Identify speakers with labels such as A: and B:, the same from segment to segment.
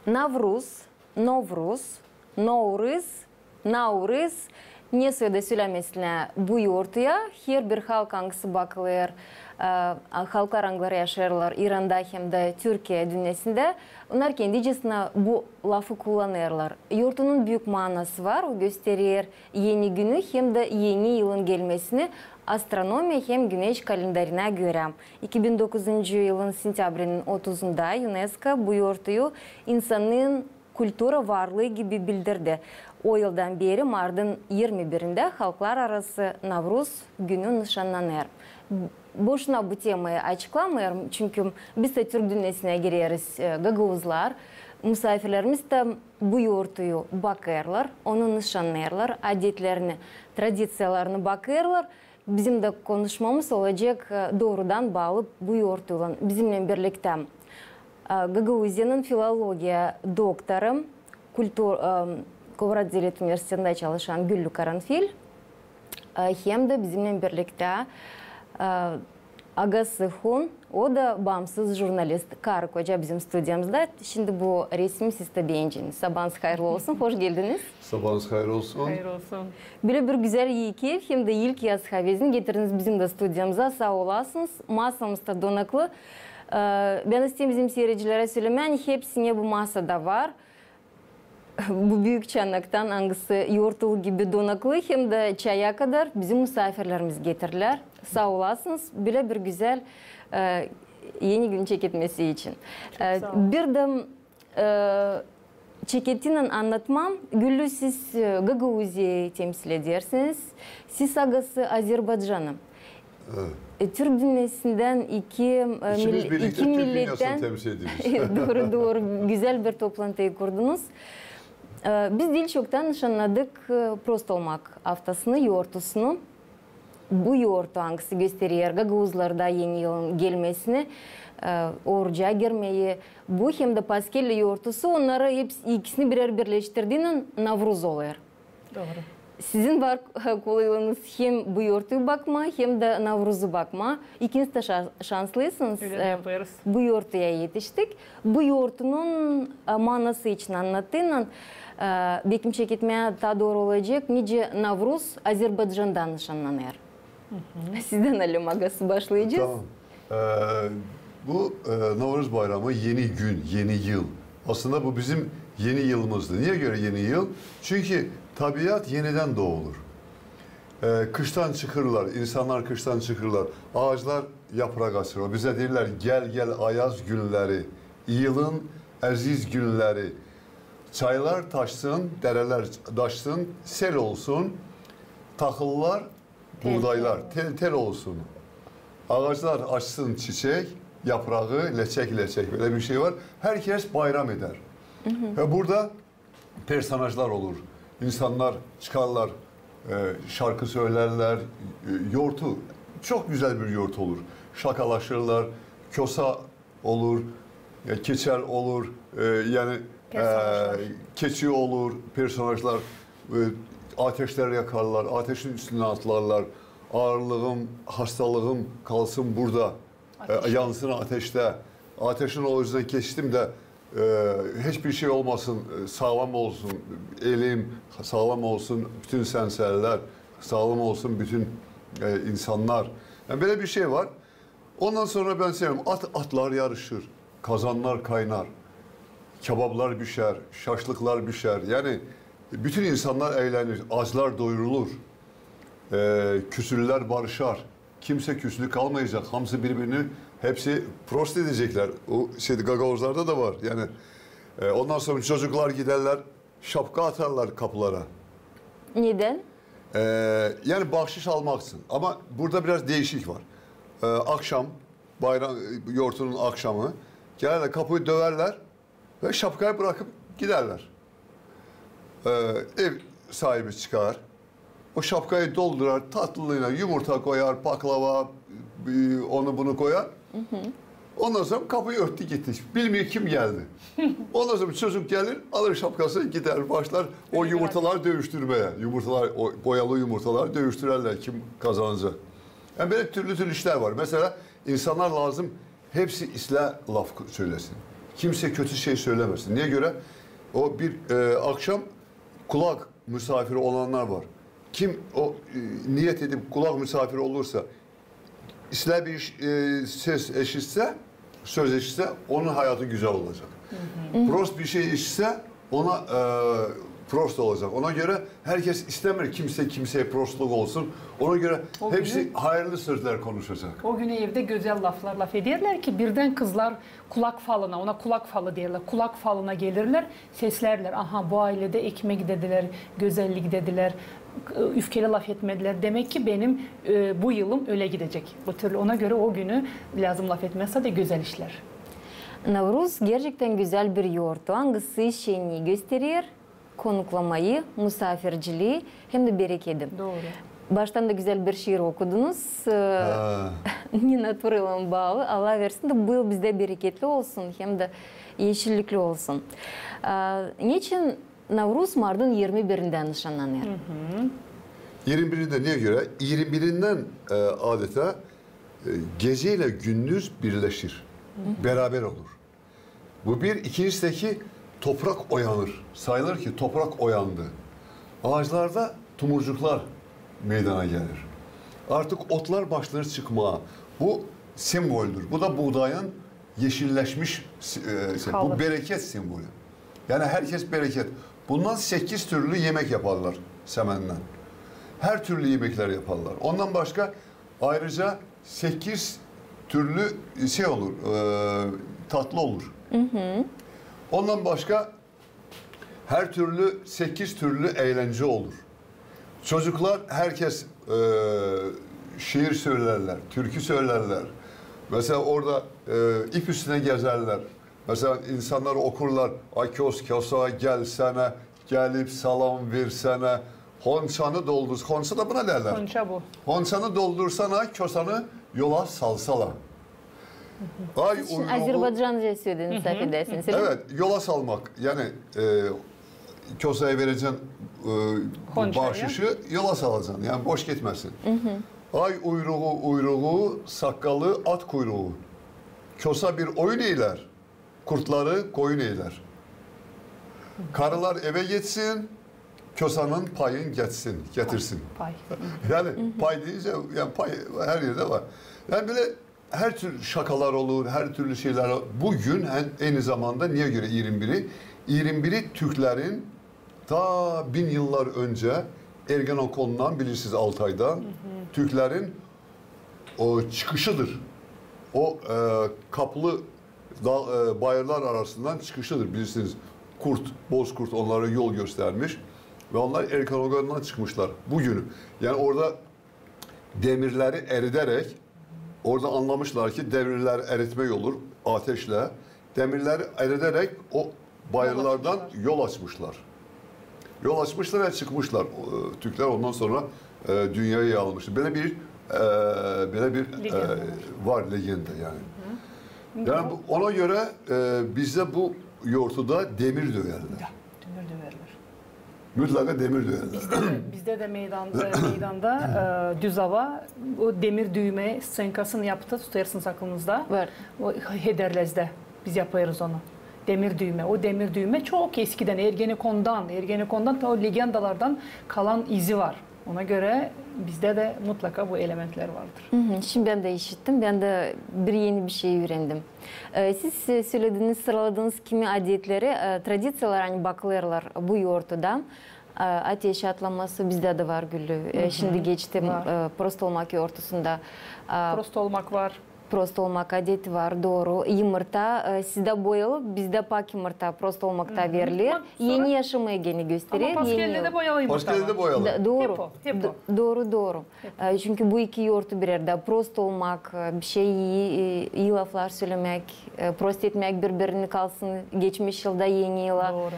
A: Navruz, Novruz, Novruz, Navruz ne söyle söylemesine buyurtuya her bir halk angısı bakılır. Halklar angları yaşarlar İran'da hem de Türkiye dünyasında. Onlar kendicesine bu lafı kullanırlar. Yurtunun büyük manası var. O gösterir yeni günü hem de yeni yılın gelmesini astronomiya hem güneş kalendarına göre. 2009 yılın sentyabrının 30'unda UNESCO bu yurtuyu insanın kültürü varlığı gibi bildirdi. O yıldan beri Mart'ın 21'inde halklar arası Navruz günü nişanlanır. Boşuna bu temayı açıklamayalım çünkü biz de Türk dünyasına gireriz Gagavuzlar. Misafirlerimiz de bu yurtuyu bakarlar, onu nişanlarlar, adetlerini, tradisiyalarını bakarlar. Bizim de konuşmamız olacak doğrudan bağlı bu yurtuyla bizimle birlikte. Gagavuzya'nın filologiya doktoru, Kovrad Devlet Üniversitesi'nde çalışan Güllü Karanfil hem de bizimle birlikte Agası Hun, o da bağımsız jurnalist. Karı Koca bizim stüdyomuzda. Şimdi bu resmi siz de beğeneceğiniz. Sabahınız hayırlı olsun, hoş geldiniz.
B: Sabahınız hayırlı olsun.
C: Hayırlı olsun.
A: Böyle bir güzel iyi keyif hem de ilk yaz havezini getirdiniz bizim de stüdyomuza. Sağ olasınız. Masamızda donaklı. Ben isteyeyim bizim seyircilere söylemeyin. Hepsine bu masada var. Bu büyük çanaktan hangisi yoğurtulu gibi donaklı hem de çaya kadar bizim misafirlerimiz getirirler. Sağ olasınız. Böyle bir güzel yeni gün çeketmesi için. Bir de çeketinin anlatmam. Güllü siz Gagavuzya'yı temsil edersiniz. Siz agası Azerbaycan'ı. Evet. Türk dünyasından iki milletten
B: temsil ediyoruz.
A: doğru güzel bir toplantıyı kurdunuz. Biz dil çoktan nişanladık prost olmak haftasını, yoğurtusunu. Bu yoğurtu hangisi gösteriyor Gagavuzlarda yeni yılın gelmesini, oruca girmeyi. Bu hem de paskelli yoğurtusu onları ikisini birer birleştirdiğinin Navruz oluyor.
C: Doğru.
A: Sizin var kolaylığınız hem bu yoğurtuyu bakma hem de Navruz'u bakma. İkiniz de şanslısınız. Bu yoğurtuya yetiştik. Bu yoğurtunun manası için anlattığının bekim çekitmeye daha doğru olacak. Nice Navruz Azerbaycan'dan nişanlanır. Sizden alalım agası başlayacağız.
B: Tamam. Bu Navruz Bayramı yeni gün, yeni yıl. Aslında bu bizim yeni yılımızdı. Niye göre yeni yıl? Çünkü tabiat yeniden doğulur. Kıştan çıkırlar, insanlar kıştan çıkırlar. Ağaçlar yaprak açır. Bize derler gel gel ayaz günleri, yılın aziz günleri. Çaylar taşsın, dereler taşsın, sel olsun, tahıllar, buğdaylar, tel olsun. Ağaçlar açsın çiçek, yaprağı leçek böyle bir şey var. Herkes bayram eder. Ve burada personajlar olur. İnsanlar çıkarlar, şarkı söylerler, yoğurtu, çok güzel bir yoğurt olur. Şakalaşırlar, kösa olur, keçer olur, yani keçi olur, personajlar, ateşler yakarlar, ateşin üstüne atlarlar. Ağırlığım, hastalığım kalsın burada, yansın ateşte. Ateşin o yüzden geçtim de hiçbir şey olmasın, sağlam olsun, elim sağlam olsun, bütün sensörler sağlam olsun, bütün insanlar. Yani böyle bir şey var. Ondan sonra ben seviyorum, atlar yarışır, kazanlar kaynar, kebaplar pişer, şaşlıklar pişer. Yani bütün insanlar eğlenir, açlar doyurulur, küsürler barışar. Kimse küslü kalmayacak, hamsi birbirini hepsi prost edecekler. O Gagavuzlarda da var. Yani ondan sonra çocuklar giderler, şapka atarlar kapılara.
A: Neden?
B: Yani bahşiş almaksın. Ama burada biraz değişik var. Akşam, bayram yoğurtunun akşamı gelirler, kapıyı döverler ve şapkayı bırakıp giderler. Ev sahibi çıkar. O şapkayı doldurar, tatlılığına yumurta koyar, baklava, onu bunu koyar. Ondan sonra kapıyı örttü gitti. Bilmiyor kim geldi. Ondan sonra çocuk gelir, alır şapkasını gider, başlar o yumurtalar dövüştürmeye. Yumurtalar, o boyalı yumurtalar dövüştürürler kim kazanacak. Yani böyle türlü işler var. Mesela insanlar lazım hepsi İslam laf söylesin. kimse kötü şey söylemesin. Niye göre? O bir akşam kulak misafiri olanlar var. Kim o niyet edip kulak misafiri olursa, İslam bir ses eşitse, söz eşitse onun hayatı güzel olacak. Prost bir şey eşitse ona prost olacak. Ona göre herkes istemir kimseye prostluk olsun. Ona göre
C: O
B: hepsi
C: günü-
B: hayırlı sözler konuşacak.
C: O günü evde güzel laflar laf ederler ki birden kızlar kulak falına, ona kulak falı derler. Kulak falına gelirler, seslerler. Aha bu ailede ekmek dediler, güzellik dediler, üfkeli laf etmediler. Demek ki benim bu yılım öyle gidecek. Bu türlü ona göre o günü lazım laf etmezse de güzel işler.
A: Navruz gerçekten güzel bir yoğurttu. Hangisi şenliği gösterir, konuklamayı, misafirciliği hem de bereketi.
C: Doğru.
A: Baştan da güzel bir şiir okudunuz. Nina Tural'ın bağlı. Allah versin de bu yıl bizde bereketli olsun hem de yeşillikli olsun. Niçin Navruz Mart'ın 21'inden nişanlanır?
B: 21'inde niye göre? 21'inden adeta geceyle gündüz birleşir. Beraber olur. Bu bir. İkincisi toprak oyanır. Sayılır ki toprak oyandı. Ağaçlarda tumurcuklar meydana gelir. Artık otlar başlar çıkmaya. Bu semboldür. Bu da buğdayın yeşilleşmiş bu bereket sembolü. Yani herkes bereket. Bundan 8 türlü yemek yaparlar semenden. Her türlü yemekler yaparlar. Ondan başka ayrıca 8 türlü şey olur, tatlı olur. Ondan başka her türlü 8 türlü eğlence olur. Çocuklar herkes şiir söylerler, türkü söylerler. Mesela orada ip üstüne gezerler. Mesela insanlar okurlar. Akos kosa gelsene, gelip salam versene. Honçanı doldur. Honça da buna derler.
C: Konça bu.
B: Honçanı doldursana, kosanı yola salsala. Ay uyruğu,
A: Azerbaycanca söylediniz, affedersiniz.
B: evet, yola salmak. Yani kosaya vereceksin
C: Honçaya.
B: bahşişi, yola salacaksın. Yani boş gitmesin. Ay uyruğu, sakalı at kuyruğu. Kosa bir oyun eyler, kurtları koyun eyler. Karılar eve geçsin, kosanın payın getirsin.
C: Pay.
B: Yani pay deyince yani pay her yerde var. Yani böyle her tür şakalar olur, her türlü şeyler olur. Bugün aynı zamanda niye göre 21'i? 21'i Türklerin ta 1000 yıllar önce Ergenekon'dan bilirsiniz Altay'dan Türklerin o çıkışıdır. O kaplı bayırlar arasından çıkışıdır bilirsiniz. Bozkurt onlara yol göstermiş ve onlar Ergenekon'dan çıkmışlar bugünü. Yani orada demirleri eriterek orada anlamışlar ki demirler eritme olur ateşle. Demirleri eriterek o bayırlardan yol açmışlar. Yol açmışlar ve çıkmışlar. Türkler ondan sonra dünyayı yağlamıştır. Böyle bir var legende yani. Yani ona göre bizde bu yoğurtuda demir döverler.
C: Demir döverler.
B: Mutlaka demir döverler.
C: Bizde de meydanda düz hava o demir düğme senkasını yaptı tutarsınız aklınızda.
A: Var.
C: O Hederlez'de biz yaparız onu. Demir düğme. O demir düğme çok eskiden Ergenekon'dan o legendalardan kalan izi var. Ona göre bizde de mutlaka bu elementler vardır.
A: Şimdi ben de işittim. Ben de yeni bir şey öğrendim. Siz söylediğiniz, sıraladığınız kimi adetleri, tradisiyalar hani bakılırlar bu yoğurtudan. Ateş atlaması bizde de var Güllü. Şimdi geçtim prost olmak yoğurtusunda.
C: Prost olmak var.
A: Prost olmak adeti var, doğru. Yumurta sizde boyalı, bizde pak yumurta prost olmakta verilir. Yeni yaşamaya geni gösterir.
C: Ama Paskel'de de boyalı yumurta
B: Paskel'de de boyalı.
A: Doğru.
C: Tepo.
A: Doğru. Çünkü bu iki yoğurtu bir arada prost olmak, bir şey iyi laflar söylemek, prost etmek birbirini kalsın geçmiş yılda yeni yıla.
C: Doğru.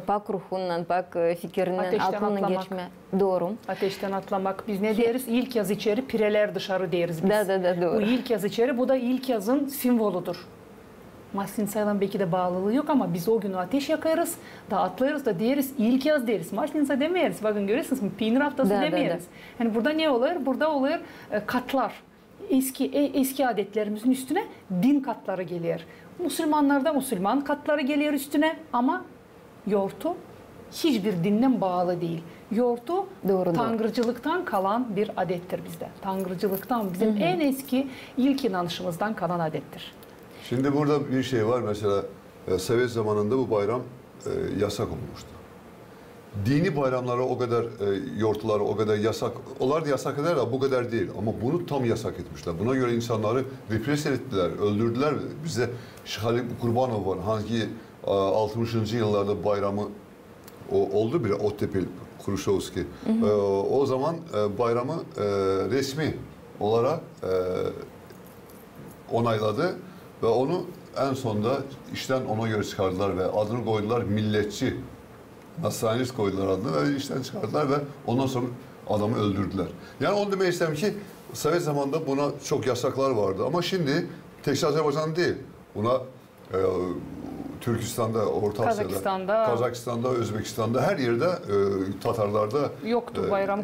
A: Pak ruhundan, pak fikrinden
C: Ateşten
A: aklına
C: atlamak.
A: geçme. Doğru.
C: Ateşten atlamak. Biz ne deriz? İlk yaz içeri, pireler dışarı deriz biz.
A: Da doğru.
C: Bu ilk yaz içeri, bu da ilk yazın simvoludur. Maslinsa'yla belki de bağlılığı yok ama biz o günü ateş yakarız, dağıtlarız da deriz, ilk yaz deriz. Maslinsa demeyiz. Bakın görüyorsunuz mu? Peynir haftası demeyiz. Yani burada ne olur? Burada olur katlar. eski adetlerimizin üstüne din katları geliyor. Müslümanlarda Müslüman katları geliyor üstüne ama yoğurtu hiçbir dinle bağlı değil. Yoğurtu tanrıcılıktan kalan bir adettir bizde. Tanrıcılıktan bizim en eski ilk inanışımızdan kalan adettir.
B: Şimdi burada bir şey var mesela Sovyet zamanında bu bayram yasak olmuştu. Dini bayramlara o kadar yoğurtları o kadar yasak, onlar da yasak eder de bu kadar değil. Ama bunu tam yasak etmişler. Buna göre insanları repres ettiler, öldürdüler. Bize Halil Kurbanov var. Hangi 60. yıllarda bayramı oldu bir Ottepil Kruşovski. O zaman bayramı resmi olarak onayladı ve onu en sonunda işten ona göre çıkardılar ve adını koydular milletçi. Nasranist koydular adını ve işten çıkardılar ve ondan sonra adamı öldürdüler. Yani onu demek istedim ki Sovyet zamanında buna çok yasaklar vardı ama şimdi tek Azerbaycan değil. Buna Türkistan'da, Orta Asya'da, Kazakistan'da, Özbekistan'da her yerde Tatarlarda
C: yoktu bayram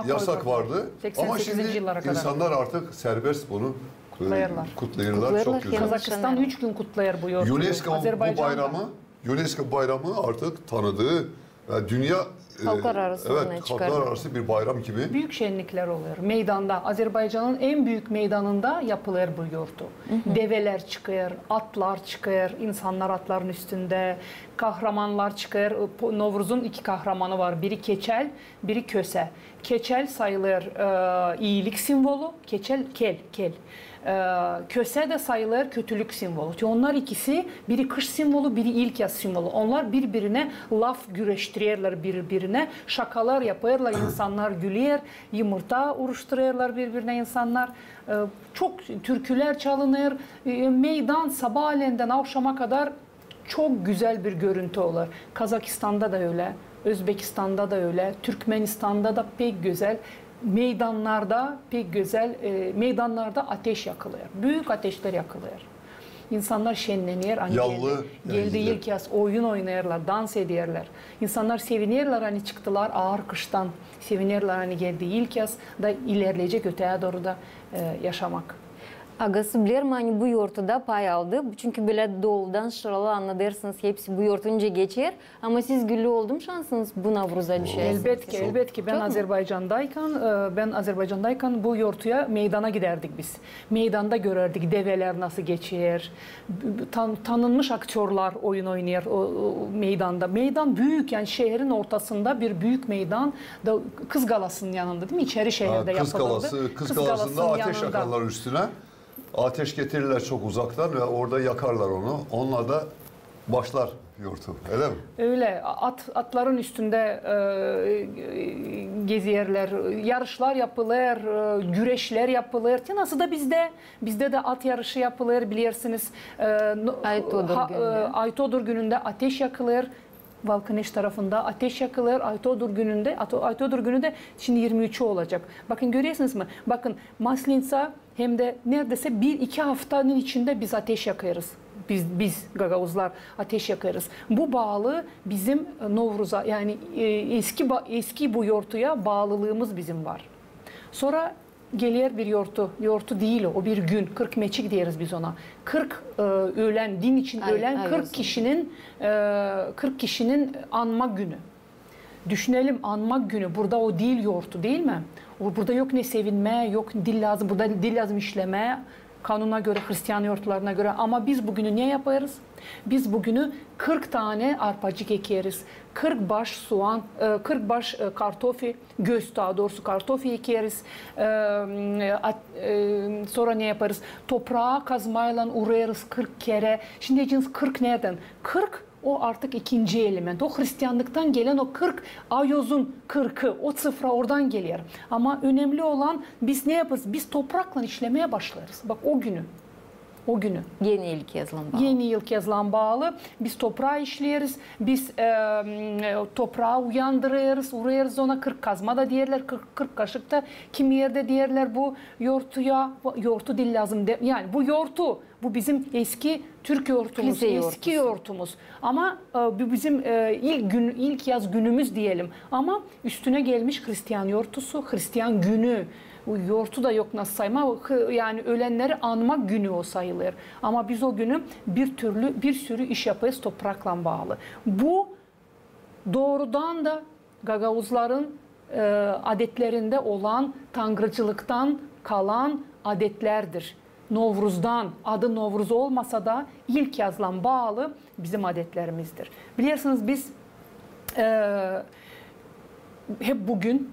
B: yasak vardı. Ama şimdi insanlar artık serbest bunu kutlayırlar. Çok güzel.
C: Kazakistan 3 gün kutlayır bu yoğurtu.
B: UNESCO bayramı artık tanıdığı dünya
A: halklar arası
B: bir bayram gibi.
C: Büyük şenlikler oluyor. Meydanda, Azerbaycan'ın en büyük meydanında yapılır bu yoğurtu. Develer çıkıyor, atlar çıkıyor, insanlar atların üstünde, kahramanlar çıkıyor. Novruz'un 2 kahramanı var. Biri keçel, biri köse. Keçel sayılır iyilik simvolu, keçel kel. Köse de sayılır kötülük simvolu. Onlar ikisi biri kış simvolu, biri ilk yaz simvolu. Onlar birbirine laf güreştiriyorlar birbirine. Şakalar yapıyorlar, insanlar gülüyor. Yumurta uruşturuyorlar birbirine insanlar. Çok türküler çalınır. Meydan sabahlenden akşama kadar çok güzel bir görüntü olur. Kazakistan'da da öyle, Özbekistan'da da öyle, Türkmenistan'da da pek güzel. Meydanlarda pek güzel, meydanlarda ateş yakılıyor. Büyük ateşler yakılıyor. İnsanlar şenleniyor. Hani geldi ilk yaz oyun oynayırlar, dans ediyorlar. İnsanlar seviniyorlar hani çıktılar ağır kıştan. Seviniyorlar hani geldi ilk yaz da ilerleyecek öteye doğru da yaşamak.
A: Agası bilir mi hani bu yoğurtuda pay aldı? Çünkü böyle doğudan şıralı anladırsınız hepsi bu yoğurtunca geçer. Ama siz güllü oldum şansınız bu Navruz'a düşersiniz.
C: Elbette ben Azerbaycan'dayken bu yoğurtuya meydana giderdik biz. Meydanda görürdük develer nasıl geçer. Tanınmış aktörler oyun oynuyor o meydanda. Meydan büyük yani şehrin ortasında bir büyük meydan da Kız Galası'nın yanında değil mi? İçeri şehirde yapılırdı.
B: Kız Galası'nda ateş yakarlar üstüne. Ateş getirirler çok uzaktan ve orada yakarlar onu. Onunla da başlar yoğurtu. Öyle mi?
C: Öyle. Atların üstünde geziyerler, yarışlar yapılır, güreşler yapılır. Nasıl da bizde de at yarışı yapılır bilirsiniz. Aytodur gününde ateş yakılır. Valkaneş tarafında ateş yakılır. Aytodur gününde şimdi 23'ü olacak. Bakın görüyorsunuz mu? Bakın Maslinsa hem de neredeyse 1-2 haftanın içinde biz ateş yakarız. Biz Gagavuzlar ateş yakarız. Bu bağlı bizim Novruz'a yani eski bu yoğurtuya bağlılığımız bizim var. Sonra geliyor bir yoğurtu. Yoğurtu değil o bir gün. 40 meçik deriz biz ona. 40 ölen, din için ölen 40 kişinin anma günü. Düşünelim anma günü. Burada o değil yoğurtu değil mi? Burada yok ne sevinme, yok dil lazım. Burada dil lazım işleme. Kanuna göre, Hristiyan yoğurtlarına göre. Ama biz bugünü niye yaparız? Biz bugünü 40 tane arpacık ekeriz. 40 baş soğan, 40 baş kartofi, daha doğrusu kartofi ekeriz. Sonra ne yaparız? Toprağa kazmayla uğrayarız 40 kere. Şimdi diyeceğiniz 40 nereden? 40 o artık ikinci element. O Hristiyanlıktan gelen o 40 ayozun 40'ı, o sıfra oradan geliyor. Ama önemli olan biz ne yaparız? Biz toprakla işlemeye başlarız. Bak o günü.
A: Yeni ilk
C: yazılan bağlı. Biz toprağı işleyeriz. Biz toprağı uyandırırız. Uğrayarız ona 40 kazma da diyorlar. 40 kaşık da kimi yerde diyorlar bu yoğurtu dil lazım. Yani bu yoğurtu. Bu bizim eski Türk yoğurtumuz, eski yoğurtumuz. Ama bu bizim ilk yaz günümüz diyelim. Ama üstüne gelmiş Hristiyan yoğurtusu, Hristiyan günü. O yoğurtu da yok nasıl sayma, yani ölenleri anma günü o sayılır. Ama biz o günü bir sürü iş yapıyoruz toprakla bağlı. Bu doğrudan da Gagavuzların adetlerinde olan tanrıcılıktan kalan adetlerdir. Novruz'dan, adı Novruz olmasa da ilk yazılan bağlı bizim adetlerimizdir. Bilirsiniz biz hep bugün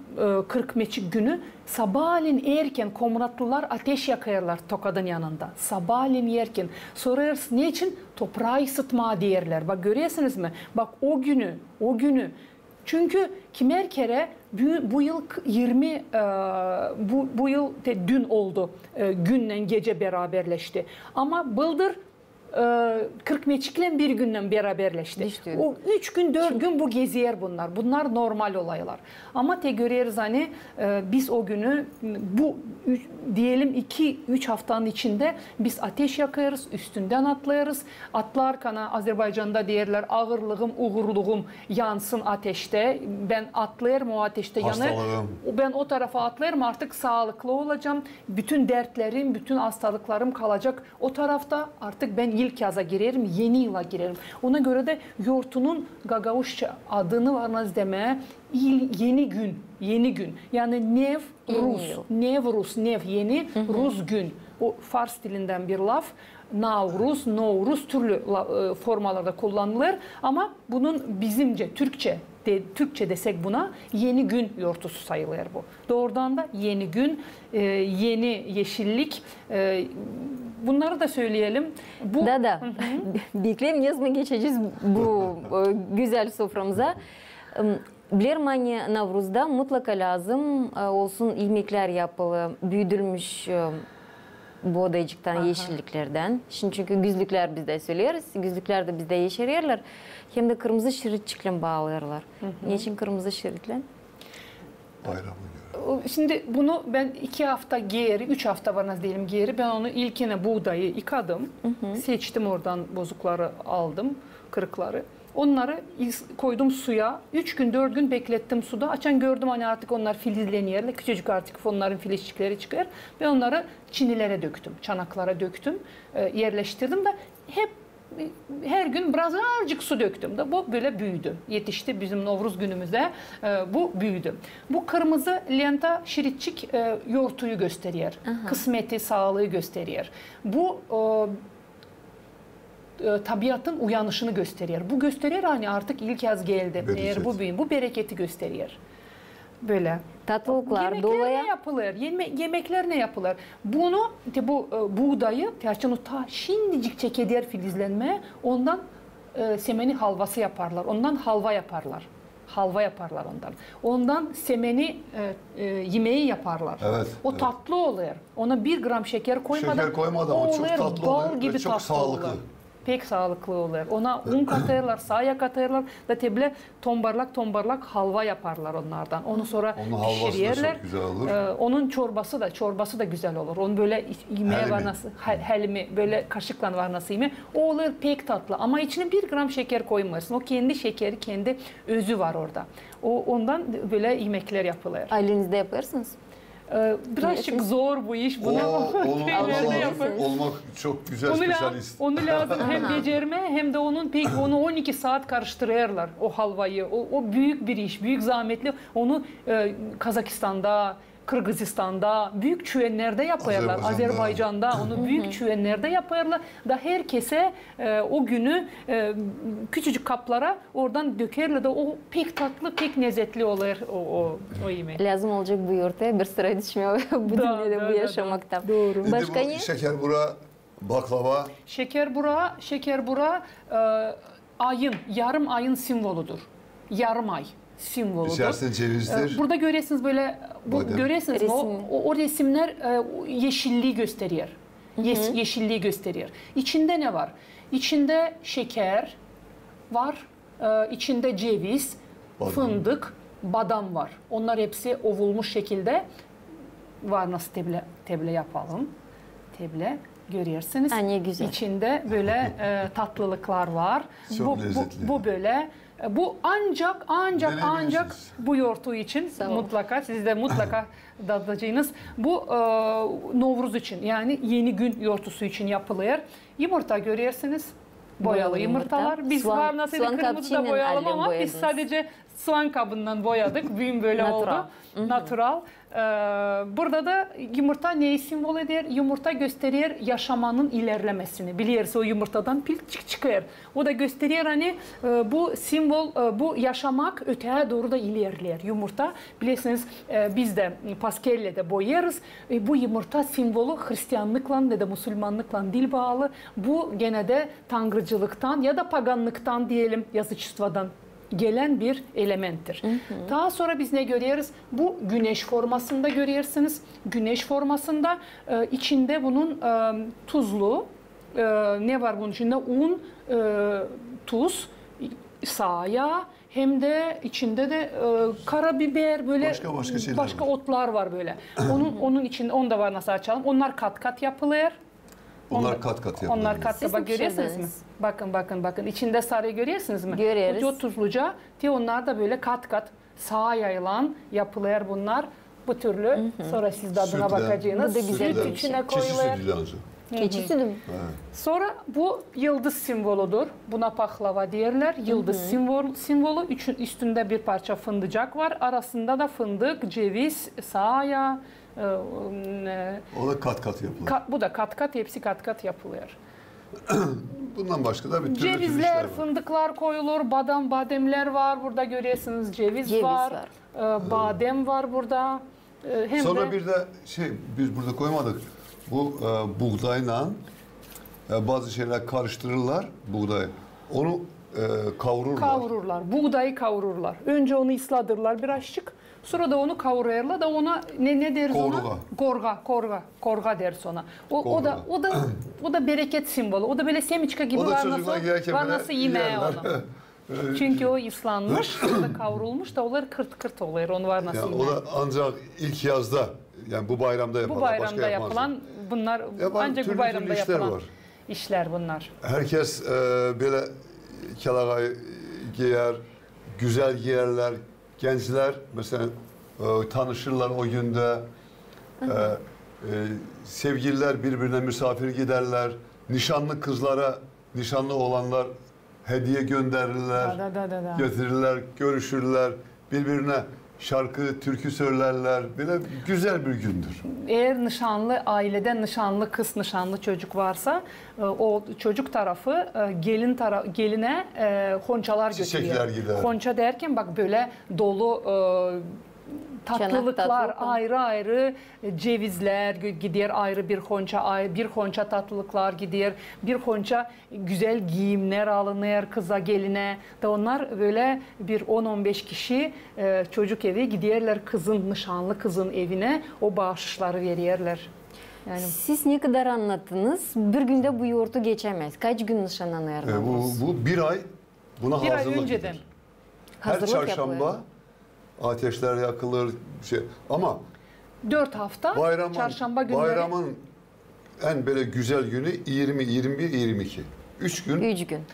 C: 40 Meçik günü sabahleyin erken Komratlılar ateş yakarlar Tokad'ın yanında. Sabahleyin erken. Sorarız ne için? Toprağı ısıtma derler. Bak görüyorsunuz mu? Bak o günü. Çünkü kimer kere bu yıl 20 bu yıl dün oldu. Günle gece beraberleşti. Ama bıldır 40 Meçik'le bir günden beraberleşti. O 3 gün 4 gün bu geziyer bunlar. Bunlar normal olaylar. Ama te görüyoruz hani biz o günü bu diyelim 2-3 haftanın içinde biz ateş yakarız, üstünden atlarız. Atlarkana Azerbaycan'da derler ağırlığım, uğurluğum yansın ateşte. Ben atlayarım o ateşte yanı. Ben o tarafa atlayarım artık sağlıklı olacağım. Bütün dertlerim, bütün hastalıklarım kalacak. O tarafta artık ben ilk yaza girerim, yeni yıla girerim. Ona göre de yoğurtunun Gagavuzca adını varmaz demeye yeni gün. Yani Nevruz, yeni, Rus gün. O Fars dilinden bir laf. Novruz türlü formalarda kullanılır. Ama bunun bizimce, Türkçe desek buna yeni gün yoğurtusu sayılır bu. Doğrudan da yeni gün, yeni yeşillik. Bunları da söyleyelim.
A: Da. Bekleyin ne zaman geçeceğiz bu güzel soframıza. Bilirmani Navruz'da mutlaka lazım olsun yemekler yapılı, büyüdülmüş buğdaycıktan, yeşilliklerden. Şimdi çünkü güzlükler bizde söyleriz, güzlükler de bizde yeşeryerler. Hem de kırmızı şeritçikle bağlarlar. Niçin kırmızı şeritle?
B: Bayramı.
C: Şimdi bunu ben 2 hafta geri, 3 hafta var nasıl diyelim geri. Ben onu ilkine buğdayı yıkadım. Seçtim oradan bozukları aldım, kırıkları. Onları koydum suya. 3 gün 4 gün beklettim suda. Açan gördüm hani artık onlar filizleniyorlar. Küçücük artık onların filizcikleri çıkıyor. Ben onları çinilere döktüm. Çanaklara döktüm. Yerleştirdim de hep her gün biraz azıcık su döktüm de bu böyle büyüdü. Yetişti bizim Novruz günümüzde bu büyüdü. Bu kırmızı lenta şiritçik yoğurtuyu gösteriyor. Kısmeti, sağlığı gösteriyor. Bu tabiatın uyanışını gösteriyor. Bu gösteriyor hani artık ilk yaz geldi. Eğer bu büyüyün, bu bereketi gösteriyor. Böyle.
A: Tatlılıklar dolaya.
C: Ne yapılır? Yemekler ne yapılır? Bunu bu buğdayı ta şimdicik çekediğer filizlenmeye ondan semeni halvası yaparlar. Ondan halva yaparlar. Halva yaparlar ondan. Ondan semeni yemeği yaparlar.
B: Evet,
C: o tatlı olur. Ona 1 gram şeker koymadan.
B: Şeker koymadan o çok tatlı
C: bal
B: olur
C: gibi
B: ve çok
C: tatlı
B: sağlıklı.
C: olur. Pek sağlıklı olur. Ona un katırlar, saya katırlar da teble tombarlak halva yaparlar onlardan. Onu sonra pişirirler.
B: Çok güzel olur.
C: Onun çorbası da güzel olur. Onu böyle yemeğe var nasıl helmi böyle kaşıkla var nasıl yemeği. O olur pek tatlı ama içine 1 gram şeker koymarsın. O kendi şekeri, kendi özü var orada. Ondan böyle yemekler yapılır.
A: Ailenizde yaparsınız.
C: Birazcık zor bu iş.
B: Onu olmak çok güzel spesyalist.
C: Onu lazım hem becerme hem de onu 12 saat karıştırırlar o halvayı. O büyük bir iş, büyük zahmetli. Onu Kazakistan'da, Kırgızistan'da, büyük çüvenlerde yaparlar. Azerbaycan'da onu büyük çüvenlerde yaparlar. Da herkese o günü küçücük kaplara oradan dökerler de o pek tatlı, pek lezzetli olur o yemek.
A: Lazım olacak bu yoğurtaya bir sıra düşmüyor bu dünyada bu yaşamakta.
C: Doğru.
B: Başka ne? Şekerbura, baklava.
C: Şekerbura yarım ayın simvoludur. Yarım ay simvoludur.
B: İçerisinde cevizdir.
C: Burada görüyorsunuz böyle görüyorsunuz o resimler yeşilliği gösteriyor. Yeşilliği gösteriyor. İçinde ne var? İçinde şeker var. İçinde ceviz, fındık, badam var. Onlar hepsi ovulmuş şekilde var. Nasıl teble yapalım? Teble. görüyorsunuz.
A: Ha, ne güzel.
C: İçinde böyle tatlılıklar var.
B: Çok lezzetli.
C: Bu böyle. Bu ancak
B: Deneyebilirsiniz.
C: bu yoğurtu için
A: Tamam.
C: mutlaka siz de mutlaka tadacağınız bu Novruz için yani yeni gün yoğurtusu için yapılıyor. Yumurta görüyorsunuz. Boyalı yumurtalar. Biz var nasıl kırmızı da boyalım ama biz sadece soğan kabından boyadık. Büyüm böyle oldu. Natural. Burada da yumurta neyi simbol eder? Yumurta gösteriyor yaşamanın ilerlemesini. Biliyoruz o yumurtadan pil çıkıyor. O da gösteriyor hani bu simbol, bu yaşamak öteye doğru da ilerler. Yumurta bilirsiniz biz de paskelle de boyarız. Bu yumurta simvolü Hristiyanlıkla ya da Müslümanlıkla dil bağlı. Bu gene de tanrıcılıktan ya da paganlıktan diyelim yazıcıstvadan gelen bir elementtir. Daha sonra biz ne görüyoruz? Bu güneş formasında görüyorsunuz. Güneş formasında içinde bunun tuzlu, ne var bunun içinde? Un, tuz, sağ yağ, hem de içinde de karabiber böyle başka otlar var böyle. Onun içinde onu da var nasıl açalım? Onlar kat kat yapılıyor.
B: Onlar kat kat yapılıyor.
C: Onlar kat kat bak görüyorsunuz mu? Bakın. İçinde sarı görüyorsunuz mu?
A: Görüyoruz.
C: O tuzluca diye onlar da böyle kat kat sağa yayılan yapılıyor bunlar. Bu türlü sonra siz de adına bakacaksınız.
A: Bu da güzel
C: Süt
A: bir
C: içine
B: Keçi
C: koyuluyor.
B: sütü lazım.
A: Keçi sütü mü?
C: Sonra bu yıldız simboludur. Buna pahlava derler. Yıldız simvolü. Üstünde bir parça fındıcak var. Arasında da fındık, ceviz, sağ yağ.
B: O da kat kat yapılıyor.
C: Bu da kat kat, hepsi kat kat yapılıyor.
B: Bundan başka da bir türlü işler
C: Cevizler,
B: var.
C: fındıklar koyulur, bademler var. Burada görüyorsunuz ceviz var. Badem var burada. Hem
B: Sonra
C: de
B: bir de biz burada koymadık. Bu buğdayla bazı şeyler karıştırırlar buğday. Onu kavururlar.
C: kavururlar. Buğdayı kavururlar. Önce onu ısladırlar birazcık. Sonra da onu kavururlar da ona ne deriz ona? Korga deriz ona. O da bereket simvolu. O da böyle semiçka gibi
B: O da
C: var
B: çocuklar yerken
C: var
B: böyle
C: nasıl yemeği
B: yerler.
C: onu. Çünkü o ıslanmış, o da kavrulmuş da onlar kırt oluyor. Onu var nasıl
B: Yani
C: yemeği.
B: o da ancak ilk yazda, yani bu bayramda yapılan.
C: Bu bayramda yapılan bunlar ancak bu bayramda yapılan işler bunlar.
B: Herkes böyle kelagay giyer, güzel giyerler. Gençler mesela tanışırlar o günde. Sevgililer birbirine misafir giderler. Nişanlı kızlara, nişanlı olanlar hediye gönderirler. Getirirler, görüşürler. Birbirine şarkı, türkü söylerler. Böyle güzel bir gündür.
C: Eğer nişanlı ailede nişanlı kız, nişanlı çocuk varsa o çocuk tarafı geline honçalar götürüyor.
B: Çiçekler gider.
C: Honça derken bak böyle dolu tatlılıklar ayrı ayrı cevizler gider, ayrı bir honça tatlılıklar gider, bir honça güzel giyimler alınır kıza geline de onlar böyle bir 10-15 kişi çocuk evi giderler nişanlı kızın evine o bağışları verirler. Yani
A: Siz ne kadar anlattınız? Bir günde bu yoğurtu geçemez. Kaç gün nişanlanır?
B: Bu bir ay buna
C: bir
B: hazırlık
C: ay önceden.
B: gider. Her çarşamba ateşler yakılır ama
C: 4 hafta çarşamba günleri.
B: Bayramın en böyle güzel günü 20, 21, 22. 3 gün.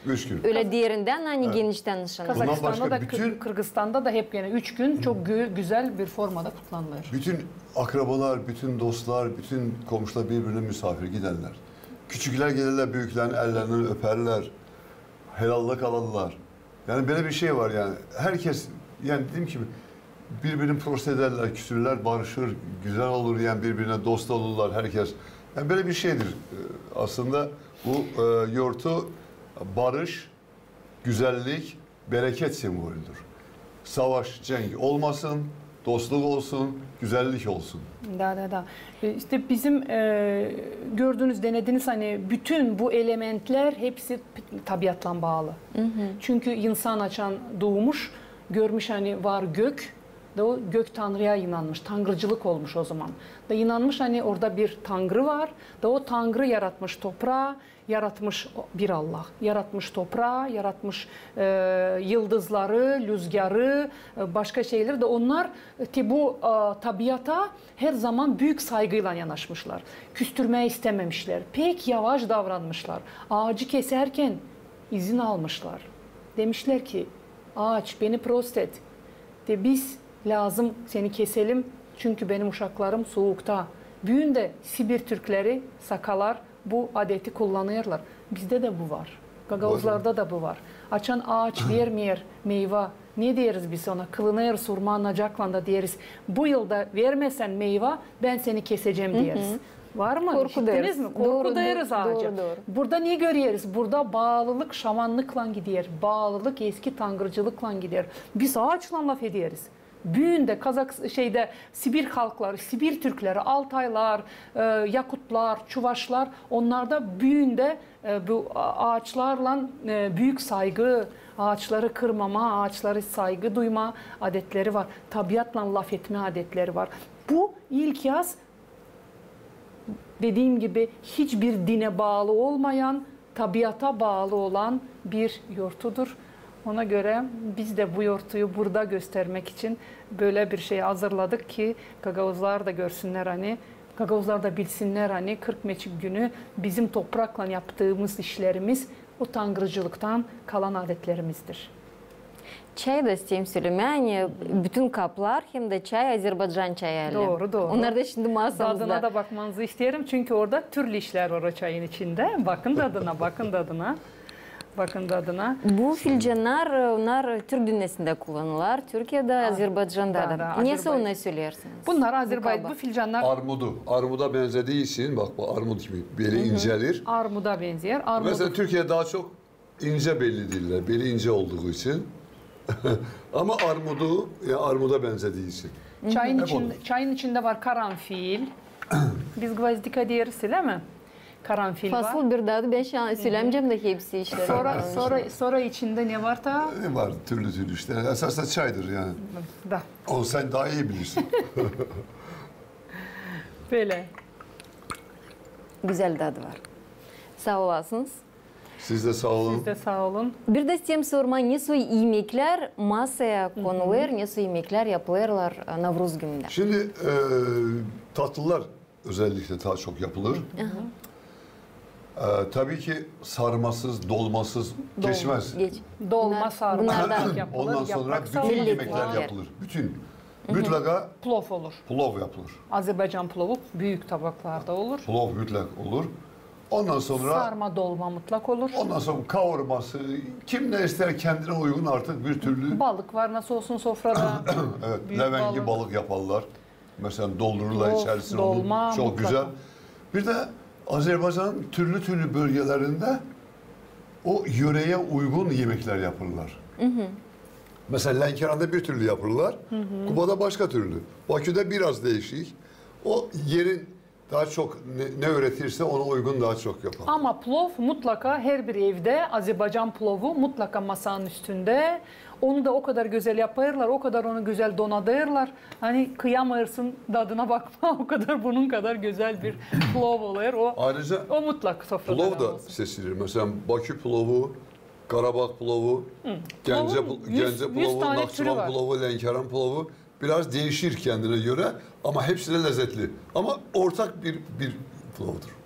A: 3 gün. Öyle diğerinden hani genişten nişanlanır.
C: Kazakistan'da da Kırgızistan'da da hep yani 3 gün çok güzel bir formada kutlanılır.
B: Bütün akrabalar, bütün dostlar, bütün komşular birbirine misafir giderler. Küçükler gelirler, büyüklerin ellerinden öperler. Helallik alırlar. Yani böyle bir şey var yani. Herkes yani dediğim gibi birbirini prost ederler, küsürler, barışır, güzel olur yani birbirine dost olurlar herkes. Yani böyle bir şeydir. Aslında bu yoğurtu barış, güzellik, bereket sembolüdür. Savaş, cenk olmasın, dostluk olsun, güzellik olsun.
C: Da. İşte bizim gördüğünüz, denediğiniz hani bütün bu elementler hepsi tabiatla bağlı. Çünkü insan açan doğmuş, görmüş hani var gök, Da o gök tanrıya inanmış. Tanrıcılık olmuş o zaman. Da inanmış hani orada bir tanrı var. Da o tanrı yaratmış toprağı, yaratmış bir Allah. Yaratmış toprağı, yaratmış yıldızları, rüzgarı, başka şeyleri de onlar bu tabiata her zaman büyük saygıyla yanaşmışlar. Küstürmeye istememişler. Pek yavaş davranmışlar. Ağacı keserken izin almışlar. Demişler ki ağaç beni prost et. De biz lazım seni keselim çünkü benim uşaklarım soğukta. Büyünde Sibir Türkleri, Sakalar bu adeti kullanıyorlar. Bizde de bu var. Gagavuzlarda da bu var. Açan ağaç vermiyor meyve. Ne deriz biz ona? Kılınır surma nacakla da deriz. Bu yılda vermesen meyve ben seni keseceğim deriz. Var mı?
A: Korku deriz.
C: Mi? Korku
A: Doğru,
C: deriz ağaca.
A: doğru.
C: Burada ne görüyoruz? Burada bağlılık şamanlıkla gidiyor. Bağlılık eski tangırcılıkla gidiyor. Biz ağaçla laf ediyoruz. Büyünde Sibir halkları, Sibir Türkleri, Altaylar, Yakutlar, Çuvaşlar onlar da büyünde bu ağaçlarla büyük saygı, ağaçları kırmama, ağaçları saygı duyma adetleri var. Tabiatla laf etme adetleri var. Bu ilk yaz dediğim gibi hiçbir dine bağlı olmayan, tabiata bağlı olan bir yortudur. Ona göre biz de bu yortuyu burada göstermek için böyle bir şey hazırladık ki Gagavuzlar da görsünler hani, Gagavuzlar da bilsinler hani 40 Meçik günü bizim toprakla yaptığımız işlerimiz o tangırcılıktan kalan adetlerimizdir.
A: Çay da isteyeyim söyleyeyim. Yani bütün kaplar hem de çay Azerbaycan çayı.
C: Doğru.
A: Onlar da şimdi masamızda.
C: Tadına da bakmanızı isterim çünkü orada türlü işler var o çayın içinde. Bakın tadına, bakın tadına. Bakın tadına.
A: Bu filcanlar onlar Türk dünyasında kullanılır. Türkiye'de, Azerbaycan'da da. Neyse onu söylersiniz.
C: Bunlar Azerbaycan, bu filcanlar
B: Armuda benzediği için bak bu armut gibi beli incelir.
C: armuda benziyor.
B: Mesela Türkiye daha çok ince belli değiller. Beli ince olduğu için. Ama armuda benzediği için.
C: Çayın içinde var karanfil. Biz gvazdika deriz değil mi? Karanfil var.
A: Fasıl bir dadı ben şu an söylemeyeceğim de hepsi işte.
C: Sonra içinde ne var da?
B: Ne var türlü işte. Esasında çaydır yani.
C: Da.
B: Onu sen daha iyi bilirsin.
C: Böyle.
A: Güzel tadı var. Sağ olasınız.
B: Siz de sağ olun.
C: Siz de sağ olun.
A: Bir de isteyeyim sorma, nasıl yemekler masaya konulur, nasıl yemekler yapılırlar Navruz gününde?
B: Şimdi tatlılar özellikle daha çok yapılır. Tabii ki sarmasız, dolmasız geçmez.
C: Dolma sarma
A: bunlardan
C: yapılır.
B: Ondan sonra bütün yemekler yapılır. Mutlaka
C: Plov olur.
B: plov yapılır.
C: Azerbaycan plovu büyük tabaklarda olur.
B: Plov mutlak olur. Ondan sonra
C: Sarma dolma mutlak olur.
B: ondan sonra kavurması, kim ne ister kendine uygun artık bir türlü.
C: Balık var nasıl olsun sofrada.
B: Evet,
C: Büyük
B: levengi balık yaparlar. Mesela doldururlar
C: Plov,
B: içerisine
C: dolma
B: onu. Çok
C: mutlaka.
B: güzel. Bir de Azerbaycan'ın türlü bölgelerinde o yöreye uygun yemekler yapırlar. Mesela Lenkeran'da bir türlü yapırlar. Kuba'da başka türlü. Bakü'de biraz değişik. O yerin daha çok ne öğretirse ona uygun daha çok yapar.
C: Ama plov mutlaka her bir evde Azerbaycan plovu mutlaka masanın üstünde. Onu da o kadar güzel yaparlar, o kadar onu güzel donatırlar. Hani kıyamırsın tadına bakma o kadar bunun kadar güzel bir plov oluyor.
B: Ayrıca
C: O mutlak sofrada
B: plov da
C: olsun.
B: seçilir. Mesela Bakü plovu, Karabağ plovu, Gence plovu,
C: tane türü
B: Nakçıvan
C: var.
B: plovu, Lenkeran plovu biraz değişir kendine göre ama hepsi de lezzetli. Ama ortak bir plovdur.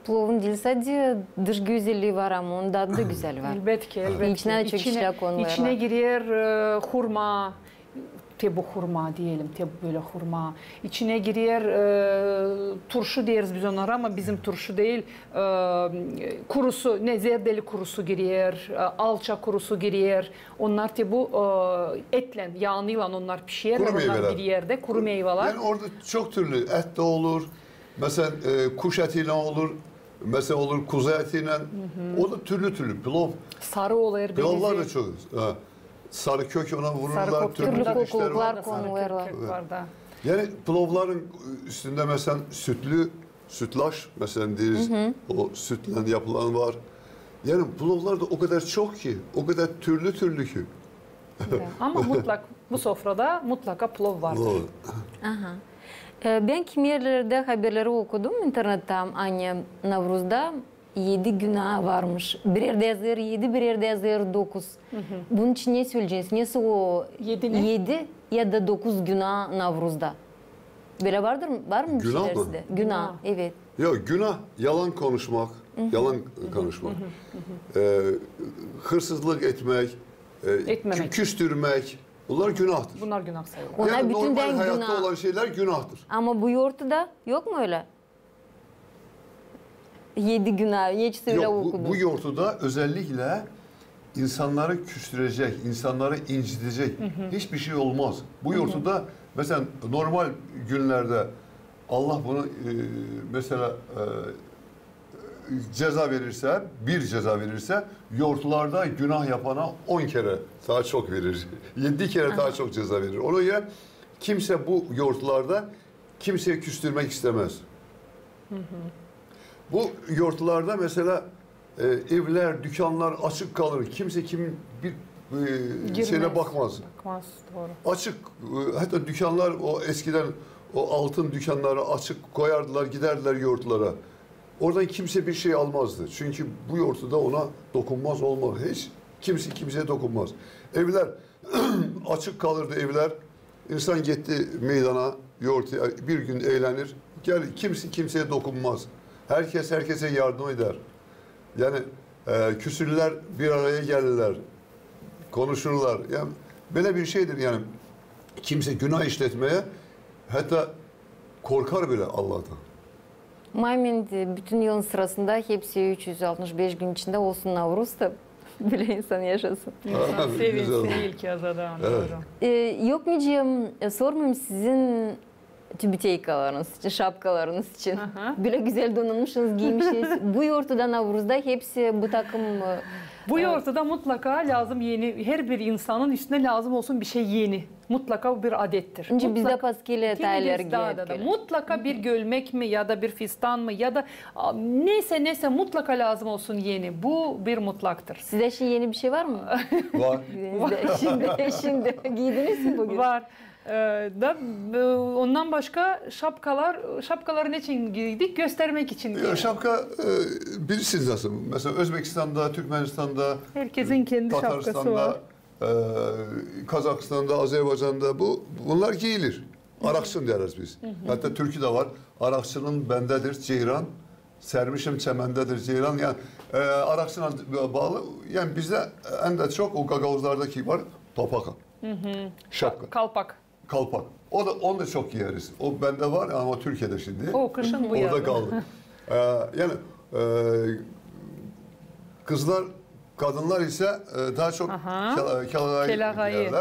A: Plovun dilsadi dış güzelliği var ama onun tadı da güzel var.
C: Elbette.
A: İçine de çok işler konuluyor.
C: İçine giriyor hurma, tebu hurma diyelim, tebu böyle hurma. İçine giriyor turşu deriz biz onlara ama bizim turşu değil. Kurusu, zerdeli kurusu giriyor, alça kurusu giriyor. Onlar tebu etle, yağıyla onlar pişiyorlar.
B: Kuru
C: onlar
B: meyveler.
C: bir yerde, kuru meyveler.
B: Yani orada çok türlü et de olur. Mesela kuş etiyle olur. Mesela olur kuzu etiyle. O da türlü plov.
C: Sarı oluyor.
B: Pilavlar da çok. Sarı kök ona vururlar.
C: Sarı kök,
B: Türlü
A: türlü
B: işler var.
A: kokuluklar konulurlar.
C: var da.
B: Yani pilavların üstünde mesela sütlaç mesela deriz. O sütle yapılan var. Yani pilavlar da o kadar çok ki, o kadar türlü ki.
C: Ama bu sofrada mutlaka plov vardır.
B: Doğru.
A: Aha. Ben kimi yerlerde haberleri okudum internette. Hani Navruz'da 7 günah varmış. Bir yerde yazıyor 7, bir yerde yazıyor 9. Bunun için ne söyleyeceğiz? Nesi o 7 ya da 9 günah Navruz'da? Böyle var mı bir
B: Günah
A: şeyler
B: mı?
A: sizde? Günah, evet.
B: Yok, günah yalan konuşmak, hırsızlık etmek,
C: Etmemek.
B: küstürmek, bunlar günahtır.
C: Bunlar günah sayılır.
A: Onlar
B: Yani normal
A: bütünden
B: hayatta
A: günah.
B: olan şeyler günahtır.
A: Ama bu yoğurtda yok mu öyle? 7 günah, hiç öyle
B: Yok,
A: okudum.
B: bu yoğurtuda özellikle insanları küstürecek, insanları incitecek hiçbir şey olmaz. Bu yoğurtuda mesela normal günlerde Allah bunu mesela bir ceza verirse yoğurtlarda günah yapana 10 kere daha çok verir. 7 kere daha çok ceza verir. Ona göre kimse bu yoğurtlarda kimseye küstürmek istemez. Bu yoğurtlarda mesela evler, dükkanlar açık kalır. Kimse kimin bir şeyine bakmaz.
C: Bakmaz, doğru.
B: Açık, hatta dükkanlar o eskiden o altın dükkanları açık koyardılar, giderdiler yoğurtlara. Oradan kimse bir şey almazdı. Çünkü bu yoğurtuda ona dokunmaz olmaz. Hiç kimse kimseye dokunmaz. Evler açık kalırdı evler. İnsan gitti meydana yoğurtuya bir gün eğlenir. Kimse kimseye dokunmaz. Herkes herkese yardım eder. Yani küsürler bir araya gelirler. Konuşurlar. Yani böyle bir şeydir yani. Kimse günah işletmeye hatta korkar bile Allah'tan.
A: Maimin bütün yılın sırasında hepsi 365 gün içinde olsun Navruz da bile insan yaşasın.
C: İnsan sevinsin
B: Güzel.
C: ilk yazadan.
B: Evet.
C: Doğru.
A: Yok Miciğim, sormayayım sizin tübiteykalarınız için, şapkalarınız için. Böyle güzel donanmışsınız, giymişsiniz. Bu yoğurtuda Navruz'da hepsi bu takım...
C: Bu yoğurtuda mutlaka lazım yeni, her bir insanın üstüne lazım olsun bir şey yeni. Mutlaka bir adettir.
A: Çünkü bizde paskeli taylar
C: giyiyor. Mutlaka bir gölmek mi ya da bir fistan mı ya da neyse mutlaka lazım olsun yeni. Bu bir mutlaktır.
A: Size şimdi yeni bir şey var mı?
B: Var.
A: Şimdi giydiniz mi bugün?
C: Var. Ondan başka şapkaları ne için giydik? Göstermek için.
B: Şapka bilirsiniz nasıl. Mesela Özbekistan'da, Türkmenistan'da,
C: Herkesin kendi şapkası var.
B: Kazakistan'da, Azerbaycan'da bunlar giyilir. Arakçın deriz biz. Hatta Türkiye'de var. Arakçının bendedir ceyran. Sermişim çemendedir ceyran. Yani Arakçına bağlı. Yani bizde en de çok o gagavuzlardaki var. Topaka. Şapka. Kalpak. Onu da çok giyeriz. O bende var ama Türkiye'de şimdi.
C: O kışın bu
B: orada kaldı. Yani kadınlar ise daha çok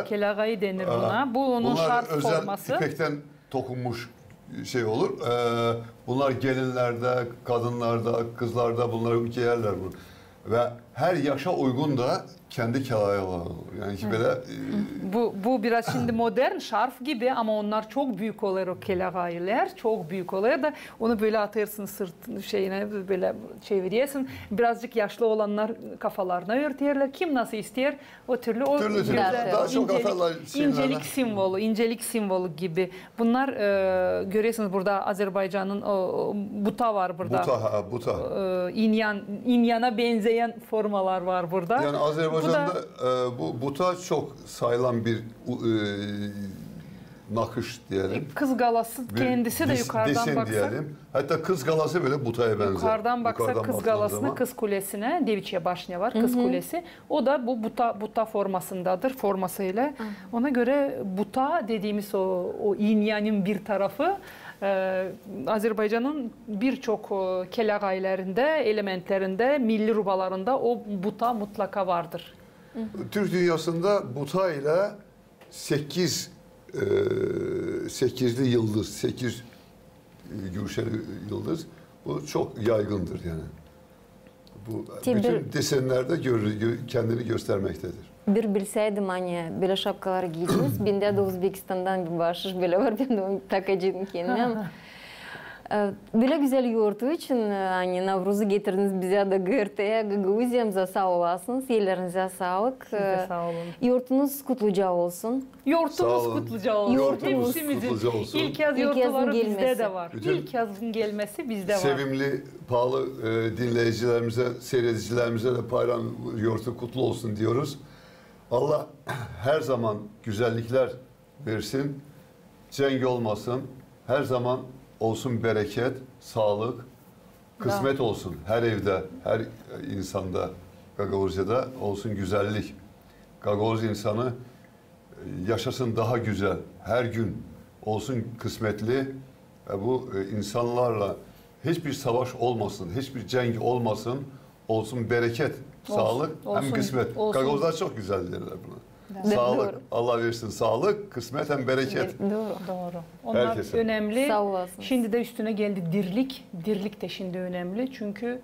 C: kelagayı denir buna. Bu onun şarf forması.
B: Bunlar özel ipekten dokunmuş şey olur. Bunlar gelinlerde, kadınlarda, kızlarda bunları giyerler. Ve her yaşa uygun da kendi kelayalar olur. Yani ki böyle...
C: Bu biraz şimdi modern şarf gibi ama onlar çok büyük olur o kelagaylar. Çok büyük olur da onu böyle atarsın sırt şeyine böyle çeviriyorsun. Birazcık yaşlı olanlar kafalarına örterler. Kim nasıl ister o türlü o güzel,
B: daha çok atarlar
C: incelik simvolu gibi. Bunlar görüyorsunuz burada Azerbaycan'ın buta var burada.
B: Buta.
C: İnyana benzeyen formalar var burada.
B: Yani Azerbaycan'da bu buta çok sayılan bir nakış diyelim.
C: Kız galası kendisi de yukarıdan baksak. Diyelim.
B: Hatta kız galası böyle butaya benzer.
C: Yukarıdan baksak kız galasına, kız kulesine, Deviçe Başnya var, kız kulesi. O da bu buta formasındadır, formasıyla. Ona göre buta dediğimiz o inyanın bir tarafı Azerbaycan'ın birçok kelagaylarında, elementlerinde, milli rubalarında o buta mutlaka vardır.
B: Türk dünyasında buta ile 8'li yıldız, 8 gülşeli yıldız bu çok yaygındır yani. Bu bütün desenlerde kendini göstermektedir.
A: Bir bilseydim hani böyle şapkalar giydiniz. Bende de Uzbekistan'dan bir bahşiş böyle var. Ben de onu takacağım kendime. Böyle güzel yoğurtu için hani Navruz'u getirdiniz bize de GRT'ye, Gagauziyemize sağ olasınız. Yerlerinize sağlık.
C: Siz de sağ olun.
A: Yoğurtunuz kutluca olsun.
C: Yoğurtumuz
B: Sağ olun.
C: kutluca olsun.
A: Yoğurtumuz
C: Hepsimizin
B: kutluca olsun.
C: İlk yaz
A: İlk yazın
C: yoğurtları bizde
A: gelmesi.
C: de var.
B: Bütün
C: İlk yazın gelmesi bizde var.
B: Sevimli, pahalı dinleyicilerimize, seyredicilerimize de bayram yoğurtu kutlu olsun diyoruz. Allah her zaman güzellikler versin, cenk olmasın, her zaman olsun bereket, sağlık, kısmet olsun. Her evde, her insanda, Gagavuzya'da olsun güzellik. Gagavuz insanı yaşasın daha güzel, her gün olsun kısmetli. Bu insanlarla hiçbir savaş olmasın, hiçbir cenk olmasın, olsun bereket, sağlık
C: olsun,
B: hem kısmet.
C: olsun.
B: Gagavuzlar çok güzel derler buna.
A: Evet.
B: Sağlık,
A: Doğru.
B: Allah versin sağlık, kısmet hem bereket.
A: Doğru.
C: Doğru. Onlar
B: Herkese.
C: önemli.
A: Sağ olasınız.
C: Şimdi de üstüne geldi dirlik. Dirlik de şimdi önemli. Çünkü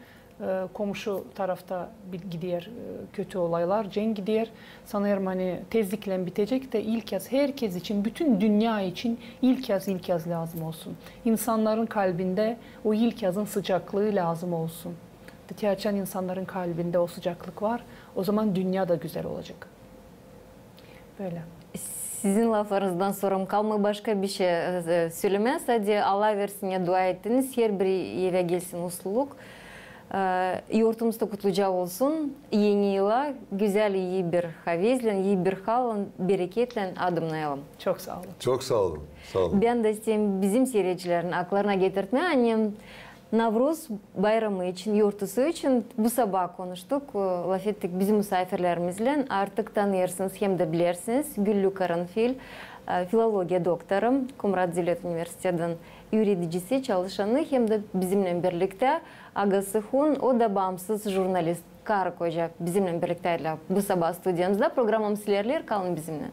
C: komşu tarafta gidiyor kötü olaylar, cenk gidiyor. Sanıyorum hani tezlikle bitecek de ilk yaz herkes için, bütün dünya için ilk yaz lazım olsun. İnsanların kalbinde o ilk yazın sıcaklığı lazım olsun. Gerçekten insanların kalbinde o sıcaklık var. O zaman dünya da güzel olacak. Böyle.
A: Sizin laflarınızdan sonra kalma başka bir şey söyleme. Sadece Allah versin ya dua ettiniz. Her bir eve gelsin mutluluk. Yoğurtumuz da kutluca olsun. Yeni yıla güzel, iyi bir havezle, iyi bir halın, bereketle adımlayalım.
C: Çok sağ olun.
B: Çok sağ olun. Sağ olun.
A: Ben de istedim bizim seyircilerin aklarına getirtme. Hani Navruz bayramı için, yurtusu için bu sabah konuştuk. Laf ettik bizim misafirlerimizle. Artık tanıyorsunuz hem de bilirsiniz. Güllü Karanfil, filologiya doktorum, Kumrat Zilet Üniversitesi'nin yöneticisi, çalışanı hem de bizimle birlikte Agası Hun, o da bağımsız jurnalist Kara Koca bizimle birlikteydi bu sabah stüdyomuzda. Programımız ilerler, kalın bizimle.